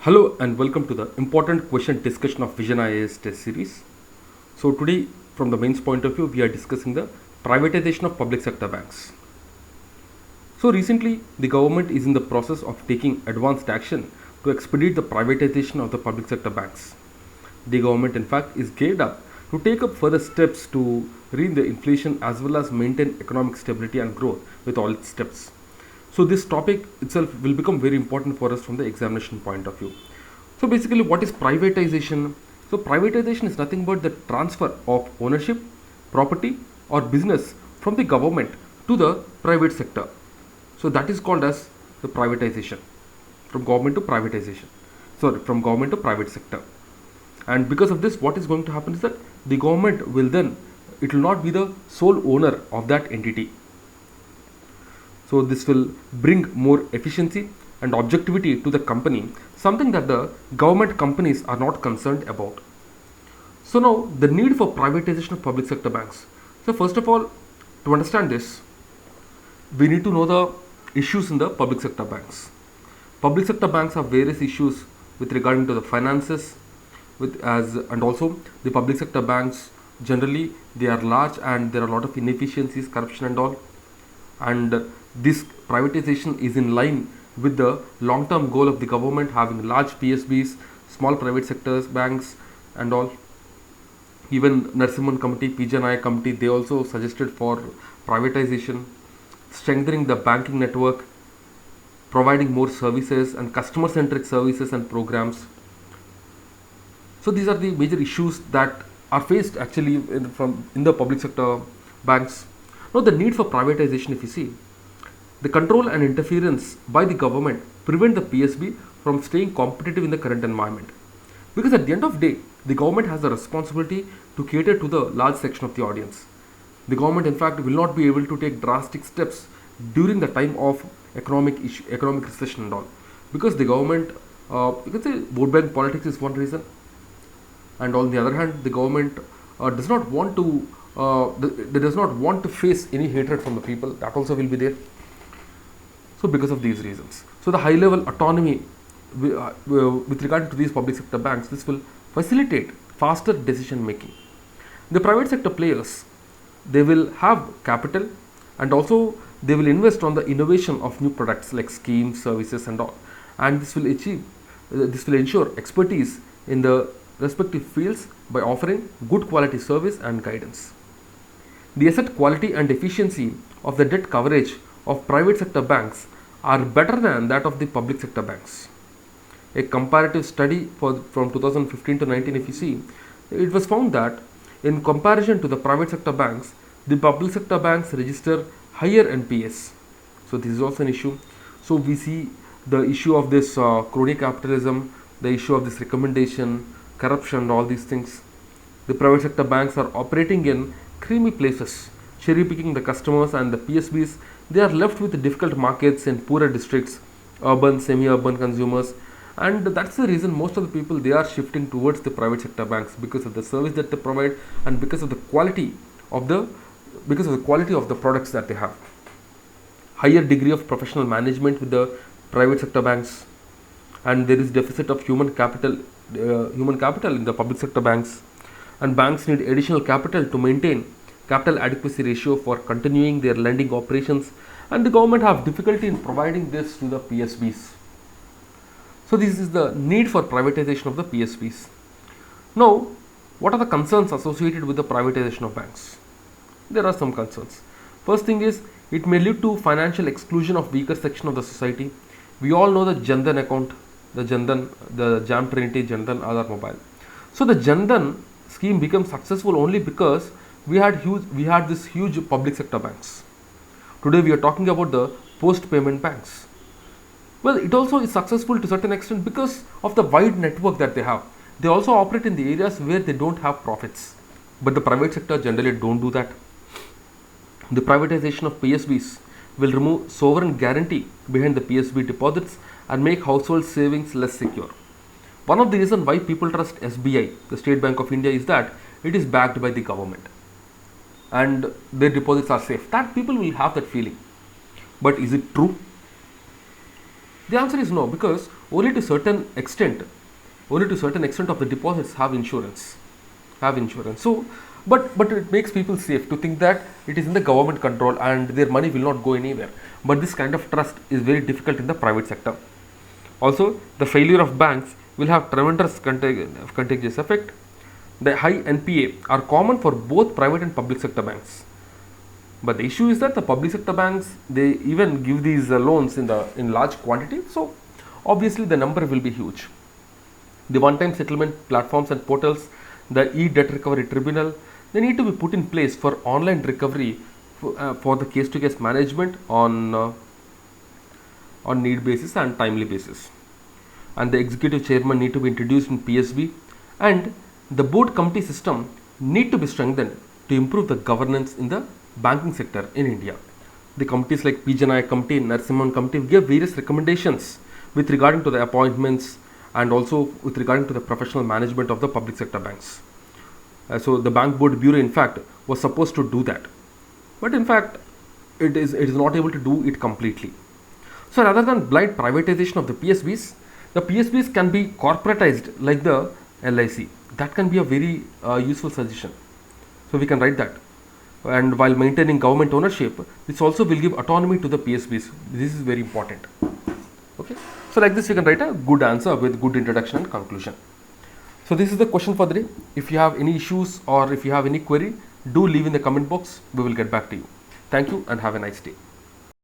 Hello and welcome to the important question discussion of Vision IAS test series. So today from the mains point of view we are discussing the privatization of public sector banks. So recently the government is in the process of taking advanced action to expedite the privatization of the public sector banks. The government in fact is geared up to take up further steps to rein the inflation as well as maintain economic stability and growth with all its steps. So this topic itself will become very important for us from the examination point of view. So basically what is privatization? So privatization is nothing but the transfer of ownership, property or business from the government to the private sector. So that is called as the privatization, from government to privatization. Sorry, from government to private sector. And because of this, what is going to happen is that the government will then, it will not be the sole owner of that entity. So this will bring more efficiency and objectivity to the company, something that the government companies are not concerned about. So now the need for privatization of public sector banks. So first of all, to understand this, we need to know the issues in the public sector banks. Public sector banks have various issues with regarding to the finances, with as and also the public sector banks generally they are large and there are a lot of inefficiencies, corruption and all. And this privatization is in line with the long-term goal of the government having large PSBs, small private sectors, banks and all. Even Narsimhan Committee, PJ Committee, they also suggested for privatization, strengthening the banking network, providing more services and customer-centric services and programs. So these are the major issues that are faced actually in the public sector banks. Now the need for privatization, if you see, the control and interference by the government prevent the PSB from staying competitive in the current environment. Because at the end of the day, the government has the responsibility to cater to the large section of the audience. The government, in fact, will not be able to take drastic steps during the time of economic recession and all, because the government, you can say, vote bank politics is one reason, and on the other hand, the government does not want to, they does not want to face any hatred from the people. That also will be there. So because of these reasons, so the high level autonomy with regard to these public sector banks, this will facilitate faster decision making. The private sector players, they will have capital and also they will invest on the innovation of new products like schemes, services and all, and this will ensure expertise in the respective fields by offering good quality service and guidance. The asset quality and efficiency of the debt coverage of private sector banks are better than that of the public sector banks. A comparative study from 2015 to 19, if you see, it was found that in comparison to the private sector banks, the public sector banks register higher NPS. So this is also an issue. So we see the issue of this crony capitalism, the issue of this recommendation, corruption, all these things. The private sector banks are operating in creamy places, cherry picking the customers, and the PSBs, they are left with difficult markets in poorer districts, urban, semi-urban consumers, and that's the reason most of the people they are shifting towards the private sector banks, because of the service that they provide and because of the quality of the products that they have. Higher degree of professional management with the private sector banks, and there is deficit of human capital in the public sector banks, and banks need additional capital to maintain capital adequacy ratio for continuing their lending operations, and the government have difficulty in providing this to the PSBs. So this is the need for privatization of the PSBs. Now, what are the concerns associated with the privatization of banks? There are some concerns. First thing is, it may lead to financial exclusion of weaker section of the society. We all know the Jandan account, the Jam Trinity Jandan Aadhaar Mobile. So the Jandan scheme became successful only because we had this huge public sector banks. Today we are talking about the post payment banks. Well, it also is successful to a certain extent because of the wide network that they have. They also operate in the areas where they don't have profits, but the private sector generally don't do that. The privatization of PSBs will remove sovereign guarantee behind the PSB deposits and make household savings less secure. One of the reasons why people trust SBI, the State Bank of India, is that it is backed by the government and their deposits are safe. That people will have that feeling. But is it true? The answer is no, because only to certain extent of the deposits have insurance. So, but it makes people safe to think that it is in the government control and their money will not go anywhere. But this kind of trust is very difficult in the private sector. Also, the failure of banks will have tremendous contagious effect. The high NPA are common for both private and public sector banks. But the issue is that the public sector banks, they even give these loans in large quantity. So obviously the number will be huge. The one-time settlement platforms and portals, the e-debt recovery tribunal, they need to be put in place for online recovery for the case-to-case management on need basis and timely basis. And the executive chairman need to be introduced in PSB, and the board committee system need to be strengthened to improve the governance in the banking sector in India. The committees like P. Janaya committee, Narasimhan committee gave various recommendations with regarding to the appointments and also with regarding to the professional management of the public sector banks. So the bank board bureau in fact was supposed to do that, but in fact it is not able to do it completely. So rather than blind privatization of the PSBs can be corporatized like the LIC. That can be a very useful suggestion. So we can write that. And while maintaining government ownership, this also will give autonomy to the PSBs. This is very important. Okay. So like this, we can write a good answer with good introduction and conclusion. So this is the question for the day. If you have any issues or if you have any query, do leave in the comment box. We will get back to you. Thank you and have a nice day.